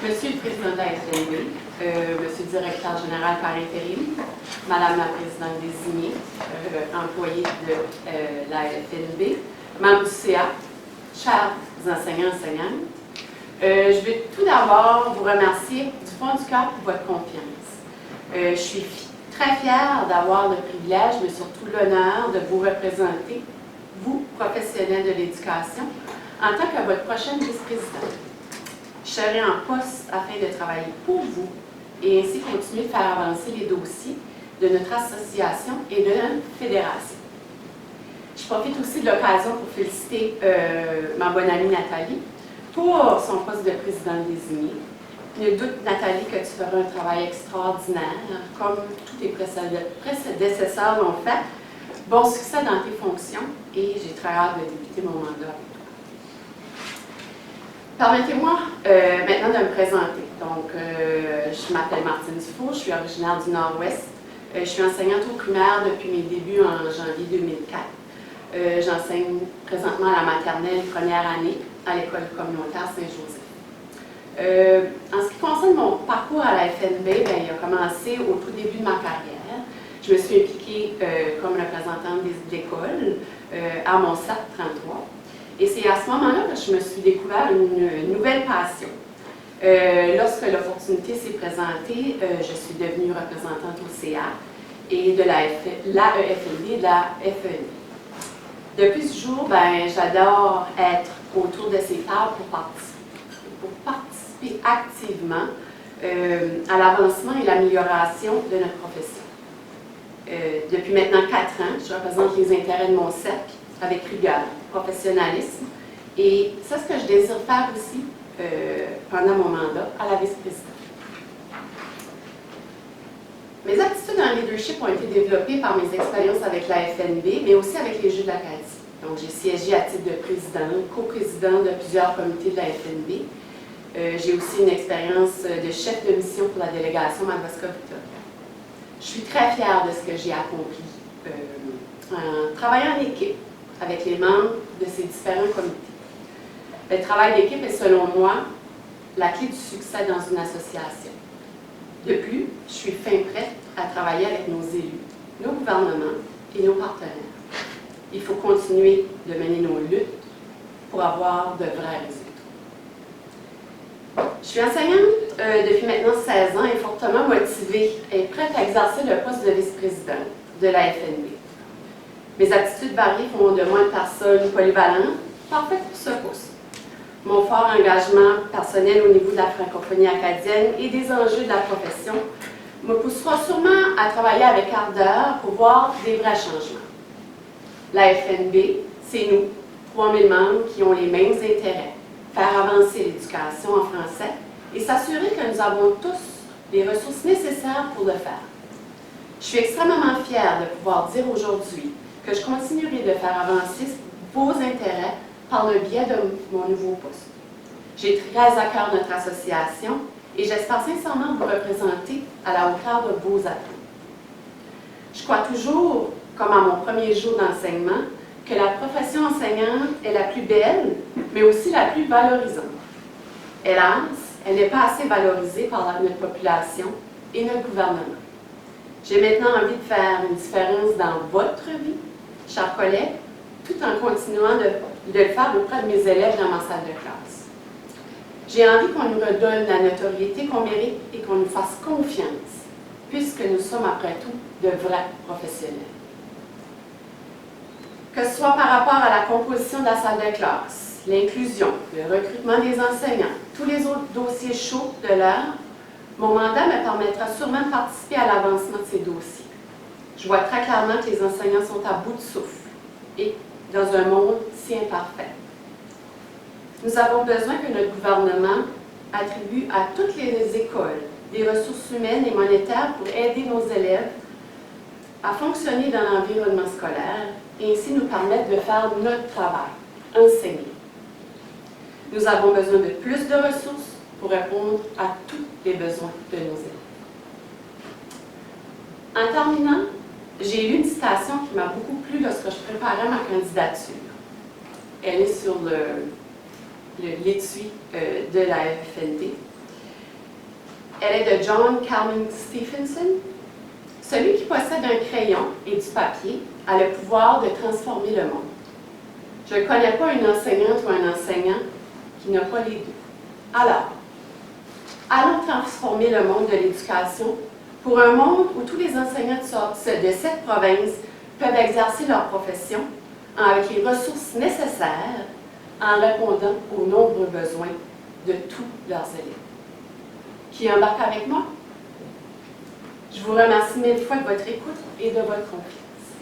Monsieur le Président de la FNB, Monsieur le Directeur général par intérim, Madame la Présidente désignée, employée de la FNB, membres du CA, chers enseignants, enseignantes, je vais tout d'abord vous remercier du fond du cœur pour votre confiance. Je suis très fière d'avoir le privilège, mais surtout l'honneur de vous représenter, vous, professionnels de l'éducation, en tant que votre prochaine vice-présidente. Je serai en poste afin de travailler pour vous et ainsi continuer de faire avancer les dossiers de notre association et de notre fédération. Je profite aussi de l'occasion pour féliciter ma bonne amie Nathalie pour son poste de présidente désignée. Nul doute, Nathalie, que tu feras un travail extraordinaire, comme tous tes prédécesseurs l'ont fait. Bon succès dans tes fonctions et j'ai très hâte de débuter mon mandat avec toi. Permettez-moi maintenant de me présenter. Donc, je m'appelle Martine Dufault, je suis originaire du Nord-Ouest. Je suis enseignante au primaire depuis mes débuts en janvier 2004. J'enseigne présentement à la maternelle première année à l'école communautaire Saint-Joseph. En ce qui concerne mon parcours à la FNB, il a commencé au tout début de ma carrière. Je me suis impliquée comme représentante des écoles à mon CERT 33. Et c'est à ce moment-là que je me suis découvert une nouvelle passion. Lorsque l'opportunité s'est présentée, je suis devenue représentante au CA et de l'AEFNB et de la FEN. Depuis ce jour, j'adore être autour de ces tables pour participer activement à l'avancement et l'amélioration de notre profession. Depuis maintenant 4 ans, je représente les intérêts de mon cercle avec rigueur, professionnalisme, et c'est ce que je désire faire aussi pendant mon mandat à la vice-présidente. Mes aptitudes en leadership ont été développées par mes expériences avec la FNB, mais aussi avec les Jeux de l'Acadie. Donc, j'ai siégé à titre de présidente, coprésidente de plusieurs comités de la FNB. J'ai aussi une expérience de chef de mission pour la délégation Madawaska-Victoria. Je suis très fière de ce que j'ai accompli en travaillant en équipe avec les membres de ces différents comités. Le travail d'équipe est, selon moi, la clé du succès dans une association. De plus, je suis fin prête à travailler avec nos élus, nos gouvernements et nos partenaires. Il faut continuer de mener nos luttes pour avoir de vrais résultats. Je suis enseignante depuis maintenant 16 ans et fortement motivée et prête à exercer le poste de vice-présidente de la FNB. Mes aptitudes varient font de moi une personne polyvalente, parfaite pour ce poste. Mon fort engagement personnel au niveau de la francophonie acadienne et des enjeux de la profession me poussera sûrement à travailler avec ardeur pour voir des vrais changements. La FNB, c'est nous, 3000 membres qui ont les mêmes intérêts, faire avancer l'éducation en français et s'assurer que nous avons tous les ressources nécessaires pour le faire. Je suis extrêmement fière de pouvoir dire aujourd'hui que je continuerai de faire avancer vos intérêts par le biais de mon nouveau poste. J'ai très à cœur notre association et j'espère sincèrement vous représenter à la hauteur de vos attentes. Je crois toujours, comme à mon premier jour d'enseignement, que la profession enseignante est la plus belle, mais aussi la plus valorisante. Hélas, elle n'est pas assez valorisée par notre population et notre gouvernement. J'ai maintenant envie de faire une différence dans votre vie, chers collègues, tout en continuant de le faire auprès de mes élèves dans ma salle de classe. J'ai envie qu'on nous redonne la notoriété qu'on mérite et qu'on nous fasse confiance, puisque nous sommes après tout de vrais professionnels. Que ce soit par rapport à la composition de la salle de classe, l'inclusion, le recrutement des enseignants, tous les autres dossiers chauds de l'heure, mon mandat me permettra sûrement de participer à l'avancement de ces dossiers. Je vois très clairement que les enseignants sont à bout de souffle et dans un monde si imparfait. Nous avons besoin que notre gouvernement attribue à toutes les écoles des ressources humaines et monétaires pour aider nos élèves à fonctionner dans l'environnement scolaire et ainsi nous permettre de faire notre travail, enseigner. Nous avons besoin de plus de ressources pour répondre à tous les besoins de nos élèves. En terminant, j'ai lu une citation qui m'a beaucoup plu lorsque je préparais ma candidature. Elle est sur l'étui de la FND. Elle est de John Calvin Stephenson. Celui qui possède un crayon et du papier a le pouvoir de transformer le monde. Je ne connais pas une enseignante ou un enseignant qui n'a pas les deux. Alors, allons transformer le monde de l'éducation pour un monde où tous les enseignants de cette province peuvent exercer leur profession avec les ressources nécessaires en répondant aux nombreux besoins de tous leurs élèves. Qui embarque avec moi? Je vous remercie mille fois de votre écoute et de votre confiance.